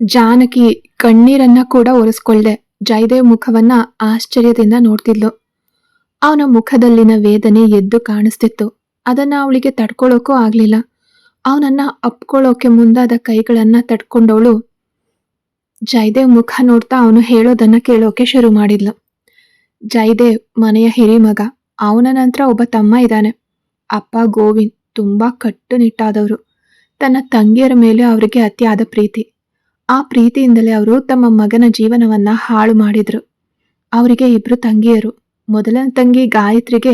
ಜಾನಕಿ ಕಣ್ಣೀರನ್ನ ಕೂಡ ಒರೆಸ್ಕೊಳ್ದೆ ಜಯದೇವ್ ಮುಖವನ್ನ ಆಶ್ಚರ್ಯದಿಂದ ನೋಡ್ತಿದ್ಲು. ಅವನ ಮುಖದಲ್ಲಿನ ವೇದನೆ ಎದ್ದು ಕಾಣಿಸ್ತಿತ್ತು. ಅದನ್ನ ಅವಳಿಗೆ ತಡ್ಕೊಳ್ಳೋಕೂ ಆಗ್ಲಿಲ್ಲ. ಅವನನ್ನ ಅಪ್ಕೊಳ್ಳೋಕೆ ಮುಂದಾದ ಕೈಗಳನ್ನ ತಡ್ಕೊಂಡವಳು ಜಯದೇವ್ ಮುಖ ನೋಡ್ತಾ ಅವನು ಹೇಳೋದನ್ನ ಕೇಳೋಕೆ ಶುರು ಮಾಡಿದ್ಲು. ಜಯದೇವ್ ಮನೆಯ ಹಿರಿ ಮಗ. ಅವನ ನಂತರ ಒಬ್ಬ ತಮ್ಮ ಇದ್ದಾನೆ. ಅಪ್ಪ ಗೋವಿಂದ್ ತುಂಬಾ ಕಟ್ಟುನಿಟ್ಟಾದವರು. ತನ್ನ ತಂಗಿಯರ ಮೇಲೆ ಅವರಿಗೆ ಅತಿಯಾದ ಪ್ರೀತಿ. ಆ ಪ್ರೀತಿಯಿಂದಲೇ ಅವರು ತಮ್ಮ ಮಗನ ಜೀವನವನ್ನ ಹಾಳು ಮಾಡಿದ್ರು. ಅವರಿಗೆ ಇಬ್ರು ತಂಗಿಯರು. ಮೊದಲನೇ ತಂಗಿ ಗಾಯತ್ರಿಗೆ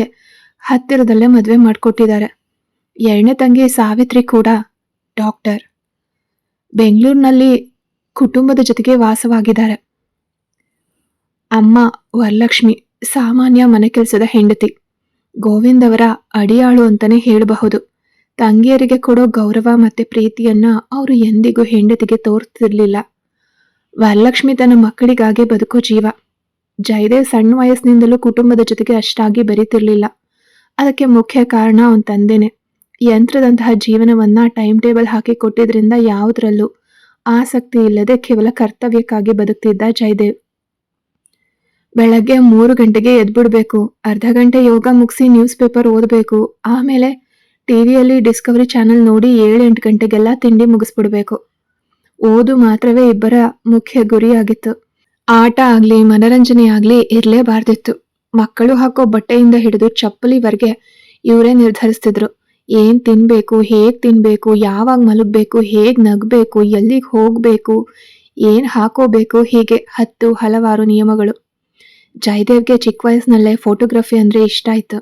ಹತ್ತಿರದಲ್ಲೇ ಮದುವೆ ಮಾಡಿಕೊಟ್ಟಿದ್ದಾರೆ. ಎರಡನೇ ತಂಗಿ ಸಾವಿತ್ರಿ ಕೂಡ ಡಾಕ್ಟರ್. ಬೆಂಗಳೂರಿನಲ್ಲಿ ಕುಟುಂಬದ ಜೊತೆಗೆ ವಾಸವಾಗಿದ್ದಾರೆ. ಅಮ್ಮ ವರಲಕ್ಷ್ಮಿ ಸಾಮಾನ್ಯ ಮನೆ ಕೆಲಸದ ಹೆಂಡತಿ. ಗೋವಿಂದ್ ಅವರ ಅಡಿಯಾಳು ಅಂತಾನೆ ಹೇಳಬಹುದು. ತಂಗಿಯರಿಗೆ ಕೊಡೋ ಗೌರವ ಮತ್ತೆ ಪ್ರೀತಿಯನ್ನ ಅವರು ಎಂದಿಗೂ ಹೆಂಡತಿಗೆ ತೋರ್ತಿರ್ಲಿಲ್ಲ. ವರಲಕ್ಷ್ಮಿ ತನ್ನ ಮಕ್ಕಳಿಗಾಗೆ ಬದುಕೋ ಜೀವ. ಜಯದೇವ್ ಸಣ್ಣ ವಯಸ್ಸಿನಿಂದಲೂ ಕುಟುಂಬದ ಜೊತೆಗೆ ಅಷ್ಟಾಗಿ ಬೆರೀತಿರ್ಲಿಲ್ಲ. ಅದಕ್ಕೆ ಮುಖ್ಯ ಕಾರಣ ಅವನ ತಂದೆನೆ. ಯಂತ್ರದಂತಹ ಜೀವನವನ್ನ ಟೈಮ್ ಟೇಬಲ್ ಹಾಕಿ ಕೊಟ್ಟಿದ್ರಿಂದ ಯಾವುದರಲ್ಲೂ ಆಸಕ್ತಿ ಇಲ್ಲದೆ ಕೇವಲ ಕರ್ತವ್ಯಕ್ಕಾಗಿ ಬದುಕ್ತಿದ್ದ ಜಯದೇವ್. ಬೆಳಗ್ಗೆ 3 ಗಂಟೆಗೆ ಎದ್ಬಿಡ್ಬೇಕು, ಅರ್ಧ ಗಂಟೆ ಯೋಗ ಮುಗಿಸಿ ನ್ಯೂಸ್ ಪೇಪರ್ ಓದಬೇಕು, ಆಮೇಲೆ ಟಿವಿಯಲ್ಲಿ ಡಿಸ್ಕವರಿ ಚಾನೆಲ್ ನೋಡಿ 7-8 ಗಂಟೆಗೆಲ್ಲ ತಿಂಡಿ ಮುಗಿಸ್ಬಿಡ್ಬೇಕು. ಓದು ಮಾತ್ರವೇ ಇಬ್ಬರ ಮುಖ್ಯ ಗುರಿಯಾಗಿತ್ತು. ಆಟ ಆಗ್ಲಿ ಮನರಂಜನೆ ಆಗ್ಲಿ ಇರ್ಲೇಬಾರ್ದಿತ್ತು. ಮಕ್ಕಳು ಹಾಕೋ ಬಟ್ಟೆಯಿಂದ ಹಿಡಿದು ಚಪ್ಪಲಿವರೆಗೆ ಇವರೇ ನಿರ್ಧರಿಸ್ತಿದ್ರು. ಏನ್ ತಿನ್ಬೇಕು, ಹೇಗ್ ತಿನ್ಬೇಕು, ಯಾವಾಗ ಮಲಗಬೇಕು, ಹೇಗ್ ನಗ್ಬೇಕು, ಎಲ್ಲಿಗೆ ಹೋಗ್ಬೇಕು, ಏನ್ ಹಾಕೋಬೇಕು, ಹೀಗೆ ಹಲವಾರು ನಿಯಮಗಳು. ಜಯದೇವ್ಗೆ ಚಿಕ್ಕ ವಯಸ್ಸಿನಲ್ಲೇ ಫೋಟೋಗ್ರಫಿ ಅಂದ್ರೆ ಇಷ್ಟ ಆಯ್ತು.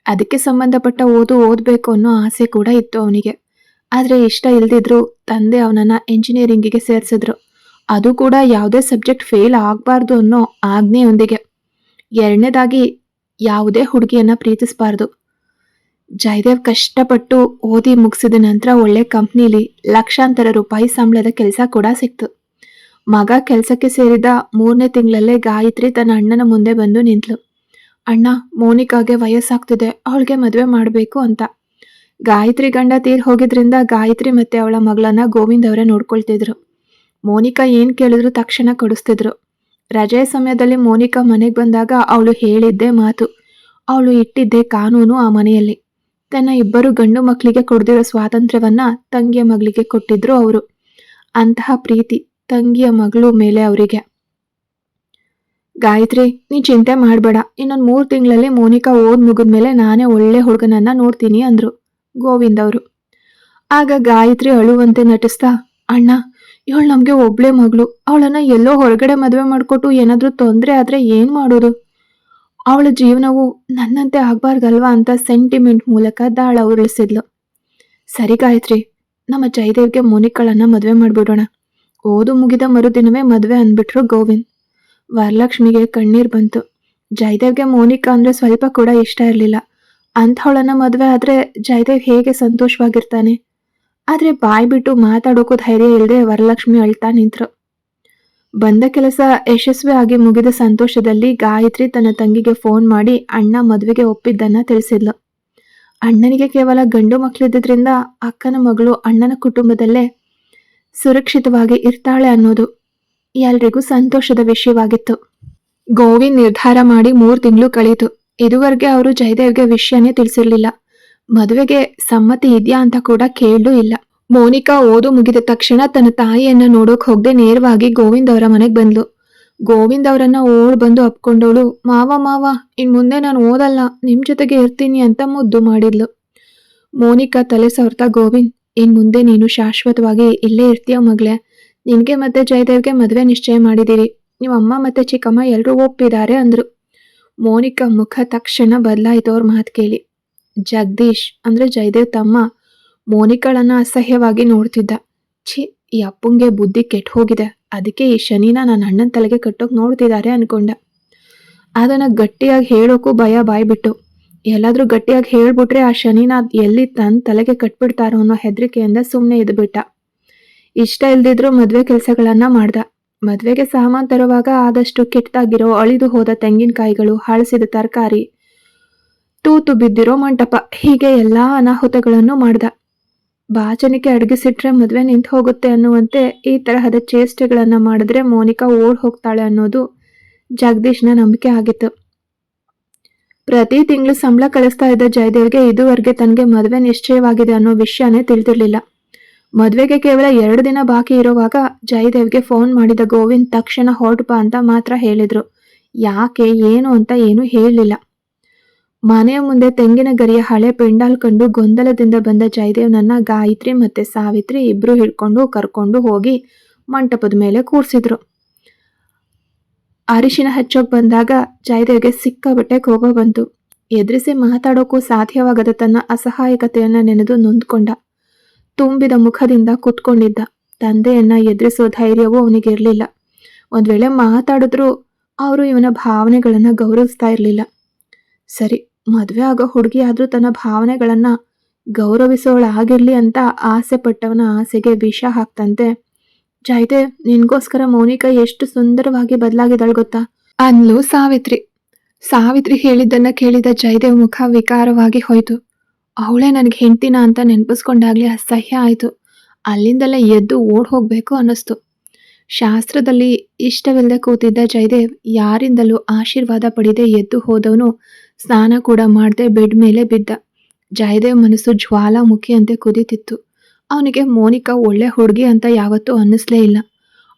ಅದಕ್ಕೆ ಸಂಬಂಧಪಟ್ಟ ಓದ್ಬೇಕು ಅನ್ನೋ ಆಸೆ ಕೂಡ ಇತ್ತು ಅವನಿಗೆ. ಆದ್ರೆ ಇಷ್ಟ ಇಲ್ದಿದ್ರು ತಂದೆ ಅವನನ್ನ ಎಂಜಿನಿಯರಿಂಗಿಗೆ ಸೇರ್ಸಿದ್ರು. ಅದು ಕೂಡ ಯಾವುದೇ ಸಬ್ಜೆಕ್ಟ್ ಫೇಲ್ ಆಗ್ಬಾರ್ದು ಅನ್ನೋ ಆಜ್ಞೆಯೊಂದಿಗೆ. ಎರಡನೇದಾಗಿ ಯಾವುದೇ ಹುಡುಗಿಯನ್ನ ಪ್ರೀತಿಸಬಾರ್ದು. ಜಯದೇವ್ ಕಷ್ಟಪಟ್ಟು ಓದಿ ಮುಗಿಸಿದ ನಂತರ ಒಳ್ಳೆ ಕಂಪ್ನಿಲಿ ಲಕ್ಷಾಂತರ ರೂಪಾಯಿ ಸಂಬಳದ ಕೆಲಸ ಕೂಡ ಸಿಕ್ತು. ಮಗ ಕೆಲಸಕ್ಕೆ ಸೇರಿದ 3ನೇ ತಿಂಗಳಲ್ಲೇ ಗಾಯತ್ರಿ ತನ್ನ ಅಣ್ಣನ ಮುಂದೆ ಬಂದು ನಿಂತ್ಲು. ಅಣ್ಣ, ಮೋನಿಕಾಗೆ ವಯಸ್ಸಾಗ್ತಿದೆ, ಅವಳಿಗೆ ಮದುವೆ ಮಾಡಬೇಕು ಅಂತ. ಗಾಯತ್ರಿ ಗಂಡ ತೀರ್ ಹೋಗಿದ್ರಿಂದ ಗಾಯತ್ರಿ ಮತ್ತೆ ಅವಳ ಮಗಳನ್ನ ಗೋವಿಂದ್ ಅವರೇ ನೋಡ್ಕೊಳ್ತಿದ್ರು. ಮೋನಿಕಾ ಏನ್ ಕೇಳಿದ್ರು ತಕ್ಷಣ ಕೊಡಿಸ್ತಿದ್ರು. ರಜೆ ಸಮಯದಲ್ಲಿ ಮೋನಿಕಾ ಮನೆಗೆ ಬಂದಾಗ ಅವಳು ಹೇಳಿದ್ದೇ ಮಾತು, ಅವಳು ಇಟ್ಟಿದ್ದೇ ಕಾನೂನು ಆ ಮನೆಯಲ್ಲಿ. ತನ್ನ ಇಬ್ಬರು ಗಂಡು ಮಕ್ಕಳಿಗೆ ಕೊಡ್ದಿರೋ ಸ್ವಾತಂತ್ರ್ಯವನ್ನ ತಂಗಿಯ ಮಗಳಿಗೆ ಕೊಟ್ಟಿದ್ರು ಅವರು. ಅಂತಹ ಪ್ರೀತಿ ತಂಗಿಯ ಮಗಳು ಮೇಲೆ ಅವರಿಗೆ. ಗಾಯತ್ರಿ, ನೀ ಚಿಂತೆ ಮಾಡಬೇಡ, ಇನ್ನೊಂದು 3 ತಿಂಗಳಲ್ಲಿ ಮೋನಿಕಾ ಓದ್ ಮುಗಿದ್ಮೇಲೆ ನಾನೇ ಒಳ್ಳೆ ಹುಡುಗನನ್ನ ನೋಡ್ತೀನಿ ಅಂದ್ರು ಗೋವಿಂದ್ ಅವರು. ಆಗ ಗಾಯತ್ರಿ ಅಳುವಂತೆ ನಟಿಸ್ತಾ, ಅಣ್ಣ, ಇವಳು ನಮ್ಗೆ ಒಬ್ಳೆ ಮಗಳು, ಅವಳನ್ನ ಎಲ್ಲೋ ಹೊರಗಡೆ ಮದುವೆ ಮಾಡ್ಕೊಟ್ಟು ಏನಾದ್ರೂ ತೊಂದರೆ ಆದ್ರೆ ಏನ್ ಮಾಡೋದು? ಅವಳ ಜೀವನವು ನನ್ನಂತೆ ಆಗ್ಬಾರ್ದಲ್ವಾ ಅಂತ ಸೆಂಟಿಮೆಂಟ್ ಮೂಲಕ ದಾಳ ಉರುಳಿಸಿದ್ಲು. ಸರಿ ಗಾಯತ್ರಿ, ನಮ್ಮ ಜಯದೇವ್ಗೆ ಮೋನಿಕಾಳನ್ನ ಮದುವೆ ಮಾಡ್ಬಿಡೋಣ. ಓದು ಮುಗಿದ ಮರುದಿನವೇ ಮದುವೆ ಅಂದ್ಬಿಟ್ರು ಗೋವಿಂದ್. ವರಲಕ್ಷ್ಮಿಗೆ ಕಣ್ಣೀರ್ ಬಂತು. ಜಯದೇವ್ಗೆ ಮೋನಿಕಾ ಅಂದ್ರೆ ಸ್ವಲ್ಪ ಕೂಡ ಇಷ್ಟ ಇರಲಿಲ್ಲ. ಅಂಥವಳನ್ನ ಮದುವೆ ಆದ್ರೆ ಜಯದೇವ್ ಹೇಗೆ ಸಂತೋಷವಾಗಿರ್ತಾನೆ? ಆದ್ರೆ ಬಾಯ್ ಬಿಟ್ಟು ಮಾತಾಡೋಕು ಧೈರ್ಯ ಇಲ್ಲದೆ ವರಲಕ್ಷ್ಮಿ ಅಳ್ತಾ ನಿಂತ್ರು. ಬಂದ ಕೆಲಸ ಯಶಸ್ವಿ ಆಗಿ ಮುಗಿದ ಸಂತೋಷದಲ್ಲಿ ಗಾಯತ್ರಿ ತನ್ನ ತಂಗಿಗೆ ಫೋನ್ ಮಾಡಿ ಅಣ್ಣ ಮದುವೆಗೆ ಒಪ್ಪಿದ್ದನ್ನ ತಿಳಿಸಿದ್ಲು. ಅಣ್ಣನಿಗೆ ಕೇವಲ ಗಂಡು ಮಕ್ಕಳಿದ್ರಿಂದ ಅಕ್ಕನ ಮಗಳು ಅಣ್ಣನ ಕುಟುಂಬದಲ್ಲೇ ಸುರಕ್ಷಿತವಾಗಿ ಇರ್ತಾಳೆ ಅನ್ನೋದು ಎಲ್ರಿಗೂ ಸಂತೋಷದ ವಿಷಯವಾಗಿತ್ತು. ಗೋವಿಂದ್ ನಿರ್ಧಾರ ಮಾಡಿ 3 ತಿಂಗಳು ಕಳೀತು. ಇದುವರೆಗೆ ಅವರು ಜಯದೇವ್ಗೆ ವಿಷಯನೇ ತಿಳಿಸಿರ್ಲಿಲ್ಲ. ಮದುವೆಗೆ ಸಮ್ಮತಿ ಇದೆಯಾ ಅಂತ ಕೂಡ ಕೇಳೂ ಇಲ್ಲ. ಮೋನಿಕಾ ಓದು ಮುಗಿದ ತಕ್ಷಣ ತನ್ನ ತಾಯಿಯನ್ನ ನೋಡೋಕ್ ಹೋಗದೆ ನೇರವಾಗಿ ಗೋವಿಂದ್ ಅವರ ಮನೆಗೆ ಬಂದ್ಲು. ಗೋವಿಂದ್ ಅವರನ್ನ ಓಡ್ ಬಂದು ಅಪ್ಕೊಂಡವಳು, ಮಾವ ಇನ್ ಮುಂದೆ ನಾನು ಓದಲ್ಲ, ನಿಮ್ ಜೊತೆಗೆ ಇರ್ತೀನಿ ಅಂತ ಮುದ್ದು ಮಾಡಿದ್ಲು. ಮೋನಿಕಾ ತಲೆ ಸವರ್ತಾ, ಗೋವಿಂದ್, ಇನ್ ಮುಂದೆ ನೀನು ಶಾಶ್ವತವಾಗಿ ಇಲ್ಲೇ ಇರ್ತೀಯ ಮಗಳೇ. ನಿನ್ಗೆ ಮತ್ತೆ ಜಯದೇವ್ಗೆ ಮದುವೆ ನಿಶ್ಚಯ ಮಾಡಿದಿರಿ. ನಿಮ್ಮ ಅಮ್ಮ ಮತ್ತೆ ಚಿಕ್ಕಮ್ಮ ಎಲ್ರೂ ಒಪ್ಪಿದ್ದಾರೆ ಅಂದ್ರು. ಮೋನಿಕಾ ಮುಖ ತಕ್ಷಣ ಬದಲಾಯಿತು ಅವ್ರ ಮಾತು ಕೇಳಿ. ಜಗದೀಶ್ ಅಂದ್ರೆ ಜಯದೇವ್ ತಮ್ಮ ಮೋನಿಕಾಳನ್ನ ಅಸಹ್ಯವಾಗಿ ನೋಡ್ತಿದ್ದ. ಛೀ, ಈ ಅಪ್ಪಂಗೆ ಬುದ್ಧಿ ಕೆಟ್ಟ ಹೋಗಿದೆ, ಅದಕ್ಕೆ ಈ ಶನಿನ ನನ್ನ ಅಣ್ಣನ ತಲೆಗೆ ಕಟ್ಟೋಕ್ ನೋಡ್ತಿದ್ದಾರೆ ಅನ್ಕೊಂಡ. ಅದನ್ನ ಗಟ್ಟಿಯಾಗಿ ಹೇಳೋಕು ಭಯ ಬಾಯ್ಬಿಟ್ಟು. ಎಲ್ಲಾದ್ರೂ ಗಟ್ಟಿಯಾಗಿ ಹೇಳ್ಬಿಟ್ರೆ ಆ ಶನಿನ ಎಲ್ಲಿ ತನ್ನ ತಲೆಗೆ ಕಟ್ಬಿಡ್ತಾರೋ ಅನ್ನೋ ಹೆದರಿಕೆಯಿಂದ ಸುಮ್ಮನೆ ಇದ್ಬಿಟ್ಟ. ಇಷ್ಟ ಇಲ್ದಿದ್ರು ಮದ್ವೆ ಕೆಲಸಗಳನ್ನ ಮಾಡ್ದ. ಮದ್ವೆಗೆ ಸಾಮಾನ್ ತರುವಾಗ ಆದಷ್ಟು ಕೆಟ್ಟದಾಗಿರೋ ಅಳಿದು ಹೋದ ತೆಂಗಿನಕಾಯಿಗಳು, ಹಳಸಿದ ತರಕಾರಿ, ತೂತು ಬಿದ್ದಿರೋ ಮಂಟಪ, ಹೀಗೆ ಎಲ್ಲಾ ಅನಾಹುತಗಳನ್ನು ಮಾಡ್ದ. ಬಾಚಣಿಕೆ ಅಡಗಿಸಿಟ್ರೆ ಮದುವೆ ನಿಂತು ಹೋಗುತ್ತೆ ಅನ್ನುವಂತೆ ಈ ತರಹದ ಚೇಷ್ಟೆಗಳನ್ನ ಮಾಡಿದ್ರೆ ಮೋನಿಕಾ ಓಡ್ ಹೋಗ್ತಾಳೆ ಅನ್ನೋದು ಜಗದೀಶ್ನ ನಂಬಿಕೆ ಆಗಿತ್ತು. ಪ್ರತಿ ತಿಂಗಳು ಸಂಬಳ ಕಳಿಸ್ತಾ ಇದ್ದ ಜಯದೇವ್ಗೆ ಇದುವರೆಗೆ ತನಗೆ ಮದುವೆ ನಿಶ್ಚಯವಾಗಿದೆ ಅನ್ನೋ ವಿಷಯನೇ ತಿಳಿದಿರ್ಲಿಲ್ಲ. ಮದುವೆಗೆ ಕೇವಲ 2 ದಿನ ಬಾಕಿ ಇರುವಾಗ ಜಯದೇವ್ಗೆ ಫೋನ್ ಮಾಡಿದ ಗೋವಿಂದ್ ತಕ್ಷಣ ಹೊರಟು ಬಾ ಅಂತ ಮಾತ್ರ ಹೇಳಿದ್ರು. ಯಾಕೆ ಏನು ಅಂತ ಏನೂ ಹೇಳಲಿಲ್ಲ. ಮನೆಯ ಮುಂದೆ ತೆಂಗಿನ ಗರಿಯ ಹಳೆ ಪೆಂಡಾಲ್ ಕಂಡು ಗೊಂದಲದಿಂದ ಬಂದ ಜಯದೇವ್ನನ್ನ ಗಾಯತ್ರಿ ಮತ್ತೆ ಸಾವಿತ್ರಿ ಇಬ್ರು ಹಿಡ್ಕೊಂಡು ಕರ್ಕೊಂಡು ಹೋಗಿ ಮಂಟಪದ ಮೇಲೆ ಕೂರ್ಸಿದ್ರು. ಅರಿಶಿನ ಹಚ್ಚೋಕ್ ಬಂದಾಗ ಜಯದೇವ್ಗೆ ಸಿಕ್ಕಾಬಟ್ಟೆ ಕೋಪ ಬಂತು. ಎದುರಿಸಿ ಮಾತಾಡೋಕ್ಕೂ ಸಾಧ್ಯವಾಗದ ತನ್ನ ಅಸಹಾಯಕತೆಯನ್ನ ನೆನೆದು ನೊಂದ್ಕೊಂಡ. ತುಂಬಿದ ಮುಖದಿಂದ ಕುತ್ಕೊಂಡಿದ್ದ. ತಂದೆಯನ್ನ ಎದುರಿಸೋ ಧೈರ್ಯವೂ ಅವನಿಗಿರ್ಲಿಲ್ಲ. ಒಂದ್ ವೇಳೆ ಮಾತಾಡಿದ್ರೂ ಅವರು ಇವನ ಭಾವನೆಗಳನ್ನ ಗೌರವಿಸ್ತಾ ಇರ್ಲಿಲ್ಲ. ಸರಿ, ಮದ್ವೆ ಆಗೋ ಹುಡುಗಿ ಆದ್ರೂ ತನ್ನ ಭಾವನೆಗಳನ್ನ ಗೌರವಿಸೋಳಾಗಿರ್ಲಿ ಅಂತ ಆಸೆ ಪಟ್ಟವನ ಆಸೆಗೆ ವಿಷ ಹಾಕ್ತಂತೆ. ಜಯದೇವ್, ನಿನ್ಗೋಸ್ಕರ ಮೌನಿಕಾ ಎಷ್ಟು ಸುಂದರವಾಗಿ ಬದಲಾಗಿದ್ದಾಳ್ ಗೊತ್ತಾ ಅಂದ್ಲು ಸಾವಿತ್ರಿ. ಸಾವಿತ್ರಿ ಹೇಳಿದ್ದನ್ನ ಕೇಳಿದ ಜಯದೇವ್ ಮುಖ ವಿಕಾರವಾಗಿ ಹೋಯ್ತು. ಅವಳೇ ನನಗೆ ಹೆಂಡ್ತಿನ ಅಂತ ನೆನಪಿಸ್ಕೊಂಡಾಗ್ಲೇ ಅಸಹ್ಯ ಆಯ್ತು. ಅಲ್ಲಿಂದಲೇ ಎದ್ದು ಓಡ್ ಹೋಗ್ಬೇಕು ಅನ್ನಿಸ್ತು. ಶಾಸ್ತ್ರದಲ್ಲಿ ಇಷ್ಟವಿಲ್ಲದೆ ಕೂತಿದ್ದ ಜಯದೇವ್ ಯಾರಿಂದಲೂ ಆಶೀರ್ವಾದ ಪಡೆದೇ ಎದ್ದು ಹೋದವನು ಸ್ನಾನ ಕೂಡ ಮಾಡದೆ ಬೆಡ್ ಮೇಲೆ ಬಿದ್ದ. ಜಯದೇವ್ ಮನಸ್ಸು ಜ್ವಾಲಾಮುಖಿಯಂತೆ ಕುದೀತಿತ್ತು. ಅವನಿಗೆ ಮೋನಿಕಾ ಒಳ್ಳೆ ಹುಡುಗಿ ಅಂತ ಯಾವತ್ತೂ ಅನ್ನಿಸ್ಲೇ ಇಲ್ಲ.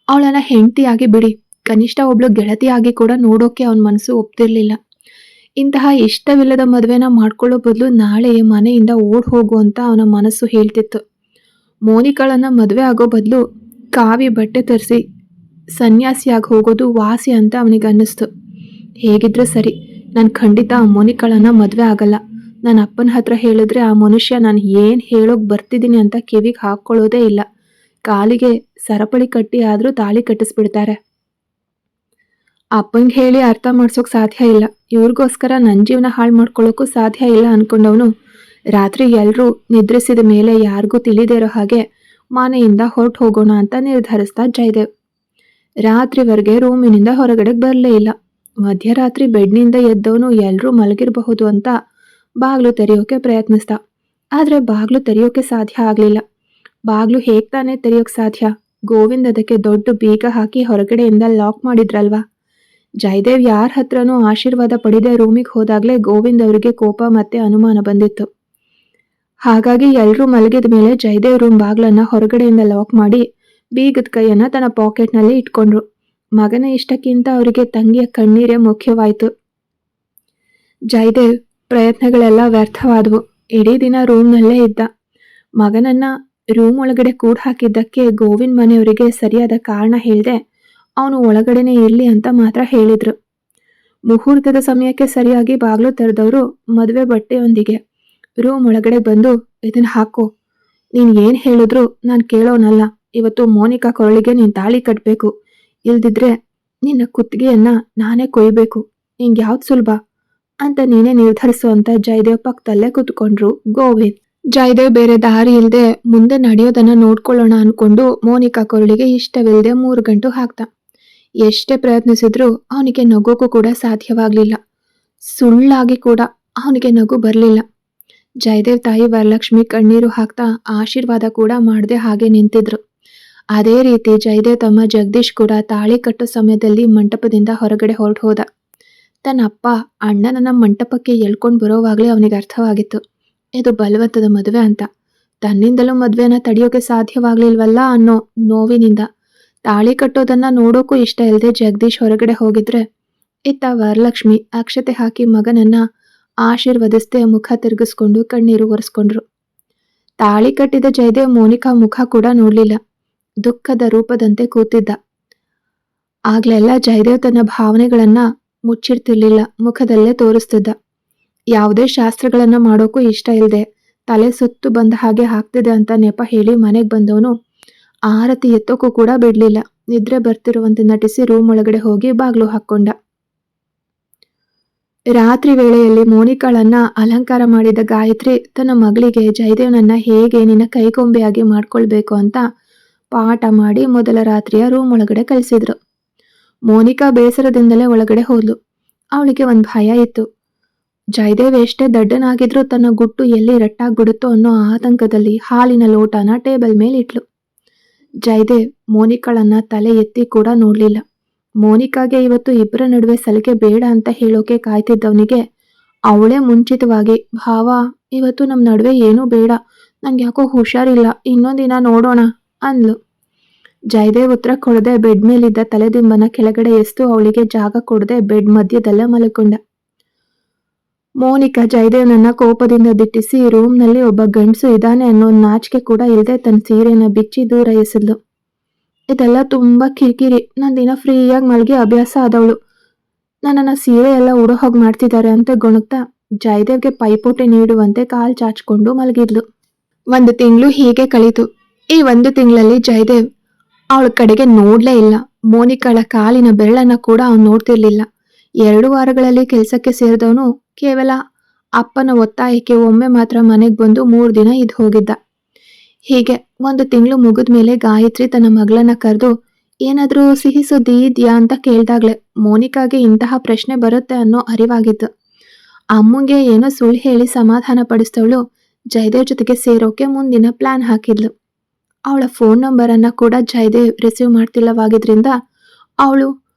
ಅವಳನ್ನ ಹೆಂಡತಿಯಾಗಿ ಬಿಡಿ, ಕನಿಷ್ಠ ಒಬ್ಳು ಗೆಳತಿಯಾಗಿ ಕೂಡ ನೋಡೋಕೆ ಅವನ ಮನಸ್ಸು ಒಪ್ತಿರ್ಲಿಲ್ಲ. ಇಂತಹ ಇಷ್ಟವಿಲ್ಲದ ಮದುವೆನ ಮಾಡ್ಕೊಳ್ಳೋ ಬದಲು ನಾಳೆಯೇ ಮನೆಯಿಂದ ಓಡ್ ಹೋಗು ಅಂತ ಅವನ ಮನಸ್ಸು ಹೇಳ್ತಿತ್ತು. ಮೋನಿಕಾಳನ್ನ ಮದುವೆ ಆಗೋ ಬದಲು ಕಾವಿ ಬಟ್ಟೆ ತರಿಸಿ ಸನ್ಯಾಸಿಯಾಗಿ ಹೋಗೋದು ವಾಸಿ ಅಂತ ಅವನಿಗೆ ಅನ್ನಿಸ್ತು. ಹೇಗಿದ್ರೆ ಸರಿ, ನಾನು ಖಂಡಿತ ಆ ಮೋನಿಕಾಳನ್ನ ಮದುವೆ ಆಗಲ್ಲ. ನನ್ನ ಅಪ್ಪನ ಹತ್ರ ಹೇಳಿದ್ರೆ ಆ ಮನುಷ್ಯ ನಾನು ಏನು ಹೇಳೋಕೆ ಬರ್ತಿದ್ದೀನಿ ಅಂತ ಕಿವಿಗೆ ಹಾಕ್ಕೊಳ್ಳೋದೇ ಇಲ್ಲ. ಕಾಲಿಗೆ ಸರಪಳಿ ಕಟ್ಟಿ ಆದರೂ ತಾಳಿ ಕಟ್ಟಿಸ್ಬಿಡ್ತಾರೆ. ಅಪ್ಪಂಗೆ ಹೇಳಿ ಅರ್ಥ ಮಾಡ್ಸೋಕೆ ಸಾಧ್ಯ ಇಲ್ಲ. ಇವ್ರಿಗೋಸ್ಕರ ನನ್ನ ಜೀವನ ಹಾಳು ಮಾಡ್ಕೊಳ್ಳೋಕ್ಕೂ ಸಾಧ್ಯ ಇಲ್ಲ ಅನ್ಕೊಂಡವನು ರಾತ್ರಿ ಎಲ್ಲರೂ ನಿದ್ರಿಸಿದ ಮೇಲೆ ಯಾರಿಗೂ ತಿಳಿದೇ ಇರೋ ಹಾಗೆ ಮನೆಯಿಂದ ಹೊರಟು ಹೋಗೋಣ ಅಂತ ನಿರ್ಧರಿಸ್ತಾ ಜಯದೇವ್. ರಾತ್ರಿವರೆಗೆ ರೂಮಿನಿಂದ ಹೊರಗಡೆಗೆ ಬರಲೇ ಇಲ್ಲ. ಮಧ್ಯರಾತ್ರಿ ಬೆಡ್ನಿಂದ ಎದ್ದವನು ಎಲ್ಲರೂ ಮಲಗಿರಬಹುದು ಅಂತ ಬಾಗ್ಲು ತೆರೆಯೋಕೆ ಪ್ರಯತ್ನಿಸ್ದ. ಆದ್ರೆ ಬಾಗ್ಲು ತೆರೆಯೋಕೆ ಸಾಧ್ಯ ಆಗ್ಲಿಲ್ಲ. ಬಾಗ್ಲು ಹೇಗ್ ತಾನೇ ತೆರೆಯೋಕೆ ಸಾಧ್ಯ? ಗೋವಿಂದ್ ಅದಕ್ಕೆ ದೊಡ್ಡ ಬೀಗ ಹಾಕಿ ಹೊರಗಡೆಯಿಂದ ಲಾಕ್ ಮಾಡಿದ್ರಲ್ವಾ. ಜಯದೇವ್ ಯಾರ ಹತ್ರನೂ ಆಶೀರ್ವಾದ ಪಡೆದೇ ರೂಮಿಗೆ ಹೋದಾಗ್ಲೇ ಗೋವಿಂದ್ ಅವರಿಗೆ ಕೋಪ ಮತ್ತೆ ಅನುಮಾನ ಬಂದಿತ್ತು. ಹಾಗಾಗಿ ಎಲ್ರೂ ಮಲಗಿದ ಮೇಲೆ ಜಯದೇವ್ ರೂಮ್ ಬಾಗ್ಲನ್ನ ಹೊರಗಡೆಯಿಂದ ಲಾಕ್ ಮಾಡಿ ಬೀಗದ ಕೈಯನ್ನ ತನ್ನ ಪಾಕೆಟ್ನಲ್ಲಿ ಇಟ್ಕೊಂಡ್ರು. ಮಗನ ಇಷ್ಟಕ್ಕಿಂತ ಅವರಿಗೆ ತಂಗಿಯ ಕಣ್ಣೀರೇ ಮುಖ್ಯವಾಯ್ತು. ಜಯದೇವ್ ಪ್ರಯತ್ನಗಳೆಲ್ಲ ವ್ಯರ್ಥವಾದವು. ಇಡೀ ದಿನ ರೂಮ್ನಲ್ಲೇ ಇದ್ದ. ಮಗನನ್ನ ರೂಮ್ ಒಳಗಡೆ ಕೂಡ ಹಾಕಿದ್ದಕ್ಕೆ ಗೋವಿಂದ್ ಮನೆಯವರಿಗೆ ಸರಿಯಾದ ಕಾರಣ ಹೇಳ್ದೆ ಅವನು ಒಳಗಡೆನೆ ಇರ್ಲಿ ಅಂತ ಮಾತ್ರ ಹೇಳಿದ್ರು. ಮುಹೂರ್ತದ ಸಮಯಕ್ಕೆ ಸರಿಯಾಗಿ ಬಾಗ್ಲು ತೆರೆದವರು ಮದುವೆ ಬಟ್ಟೆಯೊಂದಿಗೆ ರೂಮ್ ಒಳಗಡೆ ಬಂದು, ಇದನ್ನ ಹಾಕೋ, ನೀನ್ ಏನ್ ಹೇಳಿದ್ರು ನಾನು ಕೇಳೋನಲ್ಲ. ಇವತ್ತು ಮೋನಿಕಾ ಕೊರಳಿಗೆ ನೀನ್ ತಾಳಿ ಕಟ್ಬೇಕು, ಇಲ್ದಿದ್ರೆ ನಿನ್ನ ಕುತ್ತಿಗೆಯನ್ನ ನಾನೇ ಕೊಯ್ಬೇಕು. ನಿಂಗೆ ಯಾವ್ದು ಸುಲಭ ಅಂತ ನೀನೇ ನಿರ್ಧರಿಸು ಅಂತ ಜಯದೇವ್ ಪಕ್ಕದಲ್ಲೇ ಕುತ್ಕೊಂಡ್ರು ಗೋವಿಂದ್. ಜಯದೇವ್ ಬೇರೆ ದಾರಿ ಇಲ್ದೆ ಮುಂದೆ ನಡೆಯೋದನ್ನ ನೋಡ್ಕೊಳ್ಳೋಣ ಅನ್ಕೊಂಡು ಮೋನಿಕಾ ಕೊರಳಿಗೆ ಇಷ್ಟವಿಲ್ಲದೆ 3 ಗಂಟು ಹಾಕ್ತ. ಎಷ್ಟೇ ಪ್ರಯತ್ನಿಸಿದ್ರು ಅವನಿಗೆ ನಗೋಕು ಕೂಡ ಸಾಧ್ಯವಾಗ್ಲಿಲ್ಲ. ಸುಳ್ಳಾಗಿ ಕೂಡ ಅವನಿಗೆ ನಗು ಬರ್ಲಿಲ್ಲ. ಜಯದೇವ್ ತಾಯಿ ವರಲಕ್ಷ್ಮಿ ಕಣ್ಣೀರು ಹಾಕ್ತಾ ಆಶೀರ್ವಾದ ಕೂಡ ಮಾಡದೆ ಹಾಗೆ ನಿಂತಿದ್ರು. ಅದೇ ರೀತಿ ಜಯದೇವ್ ತಮ್ಮ ಜಗದೀಶ್ ಕೂಡ ತಾಳಿ ಕಟ್ಟೋ ಸಮಯದಲ್ಲಿ ಮಂಟಪದಿಂದ ಹೊರಗಡೆ ಹೊರಟು ಹೋದ. ತನ್ನ ಅಪ್ಪ ಅಣ್ಣನನ್ನ ಮಂಟಪಕ್ಕೆ ಎಳ್ಕೊಂಡು ಬರೋವಾಗ್ಲೇ ಅವನಿಗೆ ಅರ್ಥವಾಗಿತ್ತು, ಇದು ಬಲವಂತದ ಮದುವೆ ಅಂತ. ತನ್ನಿಂದಲೂ ಮದುವೆನ ತಡೆಯೋಕೆ ಸಾಧ್ಯವಾಗ್ಲಿಲ್ವಲ್ಲ ಅನ್ನೋ ನೋವಿನಿಂದ ತಾಳಿ ಕಟ್ಟೋದನ್ನ ನೋಡೋಕ್ಕೂ ಇಷ್ಟ ಇಲ್ಲದೆ ಜಗದೀಶ್ ಹೊರಗಡೆ ಹೋಗಿದ್ರೆ, ಇತ್ತ ವರಲಕ್ಷ್ಮಿ ಅಕ್ಷತೆ ಹಾಕಿ ಮಗನನ್ನ ಆಶೀರ್ವದಿಸದೆ ಮುಖ ತಿರುಗಿಸ್ಕೊಂಡು ಕಣ್ಣೀರು ಒರೆಸ್ಕೊಂಡ್ರು. ತಾಳಿ ಕಟ್ಟಿದ ಜಯದೇವ್ ಮೋನಿಕಾ ಮುಖ ಕೂಡ ನೋಡ್ಲಿಲ್ಲ. ದುಃಖದ ರೂಪದಂತೆ ಕೂತಿದ್ದ. ಆಗ್ಲೆಲ್ಲ ಜಯದೇವ್ ತನ್ನ ಭಾವನೆಗಳನ್ನ ಮುಚ್ಚಿಡ್ತಿರ್ಲಿಲ್ಲ, ಮುಖದಲ್ಲೇ ತೋರಿಸ್ತಿದ್ದ. ಯಾವುದೇ ಶಾಸ್ತ್ರಗಳನ್ನ ಮಾಡೋಕ್ಕೂ ಇಷ್ಟ ಇಲ್ಲದೆ ತಲೆ ಸುತ್ತು ಬಂದ ಹಾಗೆ ಆಗ್ತಿದೆ ಅಂತ ನೆಪ ಹೇಳಿ ಮನೆಗೆ ಬಂದವನು ಆರತಿ ಎತ್ತೋಕ್ಕೂ ಕೂಡ ಬಿಡ್ಲಿಲ್ಲ. ನಿದ್ರೆ ಬರ್ತಿರುವಂತೆ ನಟಿಸಿ ರೂಮ್ ಒಳಗಡೆ ಹೋಗಿ ಬಾಗ್ಲು ಹಾಕೊಂಡ. ರಾತ್ರಿ ವೇಳೆಯಲ್ಲಿ ಮೋನಿಕಾಳನ್ನ ಅಲಂಕಾರ ಮಾಡಿದ ಗಾಯತ್ರಿ ತನ್ನ ಮಗಳಿಗೆ ಜಯದೇವ್ನನ್ನ ಹೇಗೆ ನಿನ್ನ ಕೈಗೊಂಬೆಯಾಗಿ ಮಾಡ್ಕೊಳ್ಬೇಕು ಅಂತ ಪಾಠ ಮಾಡಿ ಮೊದಲ ರಾತ್ರಿಯ ರೂಮ್ ಒಳಗಡೆ ಕಳಿಸಿದ್ರು. ಮೋನಿಕಾ ಬೇಸರದಿಂದಲೇ ಒಳಗಡೆ ಹೋದ್ಲು. ಅವಳಿಗೆ ಒಂದು ಭಯ ಇತ್ತು. ಜಯದೇವ್ ಎಷ್ಟೇ ದಡ್ಡನಾಗಿದ್ರೂ ತನ್ನ ಗುಟ್ಟು ಎಲ್ಲಿ ರಟ್ಟಾಗ್ಬಿಡುತ್ತೋ ಅನ್ನೋ ಆತಂಕದಲ್ಲಿ ಹಾಲಿನ ಲೋಟನ ಟೇಬಲ್ ಮೇಲೆ ಇಟ್ಲು. ಜಯದೇವ್ ಮೋನಿಕಾಳನ್ನ ತಲೆ ಎತ್ತಿ ಕೂಡ ನೋಡ್ಲಿಲ್ಲ. ಮೋನಿಕಾಗೆ ಇವತ್ತು ಇಬ್ಬರ ನಡುವೆ ಸಲಿಗೆ ಬೇಡ ಅಂತ ಹೇಳೋಕೆ ಕಾಯ್ತಿದ್ದವನಿಗೆ ಅವಳೇ ಮುಂಚಿತವಾಗಿ, ಭಾವ ಇವತ್ತು ನಮ್ ನಡುವೆ ಏನೂ ಬೇಡ, ನಂಗೆ ಯಾಕೋ ಹುಷಾರಿಲ್ಲ, ಇನ್ನೊಂದಿನ ನೋಡೋಣ ಅಂದ್ಲು. ಜಯದೇವ್ ಉತ್ತರ ಕೊಡದೆ ಬೆಡ್ ಮೇಲಿದ್ದ ತಲೆದಿಂಬನ ಕೆಳಗಡೆ ಎಸ್ತು ಅವಳಿಗೆ ಜಾಗ ಕೊಡದೆ ಬೆಡ್ ಮಧ್ಯದಲ್ಲೇ ಮಲ್ಕೊಂಡ. ಮೋನಿಕಾ ಜಯದೇವ್ನನ್ನ ಕೋಪದಿಂದ ದಿಟ್ಟಿಸಿ ರೂಮ್ನಲ್ಲಿ ಒಬ್ಬ ಗಂಡಸು ಇದ್ದಾನೆ ಅನ್ನೋ ನಾಚಿಕೆ ಕೂಡ ಇಲ್ಲದೆ ತನ್ನ ಸೀರೆನ ಬಿಚ್ಚಿ ದೂರ ಎಸೆದ್ಲು. ಇದೆಲ್ಲ ತುಂಬಾ ಕಿರಿಕಿರಿ, ನಾನು ದಿನ ಫ್ರೀಯಾಗಿ ಮಲ್ಗಿ ಅಭ್ಯಾಸ ಆದವಳು, ನನ್ನನ್ನ ಸೀರೆ ಎಲ್ಲ ಉಡೋ ಹೋಗಿ ಮಾಡ್ತಿದ್ದಾರೆ ಅಂತ ಗೊಣಗ್ತಾ ಜಯದೇವ್ಗೆ ಪೈಪೋಟಿ ನೀಡುವಂತೆ ಕಾಲ್ ಚಾಚ್ಕೊಂಡು ಮಲಗಿದ್ಲು. 1 ತಿಂಗಳು ಹೀಗೆ ಕಳೀತು. ಈ 1 ತಿಂಗಳಲ್ಲಿ ಜಯದೇವ್ ಅವಳ ಕಡೆಗೆ ನೋಡ್ಲೇ ಇಲ್ಲ. ಮೋನಿಕಾಳ ಕಾಲಿನ ಬೆರಳನ್ನ ಕೂಡ ಅವನು ನೋಡ್ತಿರ್ಲಿಲ್ಲ. 2 ವಾರಗಳಲ್ಲಿ ಕೆಲಸಕ್ಕೆ ಸೇರಿದವನು ಕೇವಲ ಅಪ್ಪನ ಒತ್ತಾಯಕ್ಕೆ ಒಮ್ಮೆ ಮಾತ್ರ ಮನೆಗೆ ಬಂದು 3 ದಿನ ಇದ್ದು ಹೋಗಿದ್ದ. ಹೀಗೆ 1 ತಿಂಗಳು ಮುಗಿದ್ಮೇಲೆ ಗಾಯತ್ರಿ ತನ್ನ ಮಗಳನ್ನ ಕರೆದು ಏನಾದ್ರೂ ಸಿಹಿ ಸುದ್ದಿ ಇದೆಯಾ ಅಂತ ಕೇಳ್ದಾಗ್ಲೆ ಮೋನಿಕಾಗೆ ಇಂತಹ ಪ್ರಶ್ನೆ ಬರುತ್ತೆ ಅನ್ನೋ ಅರಿವಾಗಿತ್ತು. ಅಮ್ಮಂಗೆ ಏನೋ ಸುಳ್ಳು ಹೇಳಿ ಸಮಾಧಾನ ಪಡಿಸ್ತವಳು ಜಯದೇವ್ ಜೊತೆಗೆ ಸೇರೋಕೆ ಮುಂದಿನ ಪ್ಲಾನ್ ಹಾಕಿದ್ಲು. ಅವಳ ಫೋನ್ ನಂಬರನ್ನ ಕೂಡ ಜಯದೇವ್ ರಿಸೀವ್ ಮಾಡ್ತಿಲ್ಲವಾಗಿದ್ರಿಂದ ಅವಳು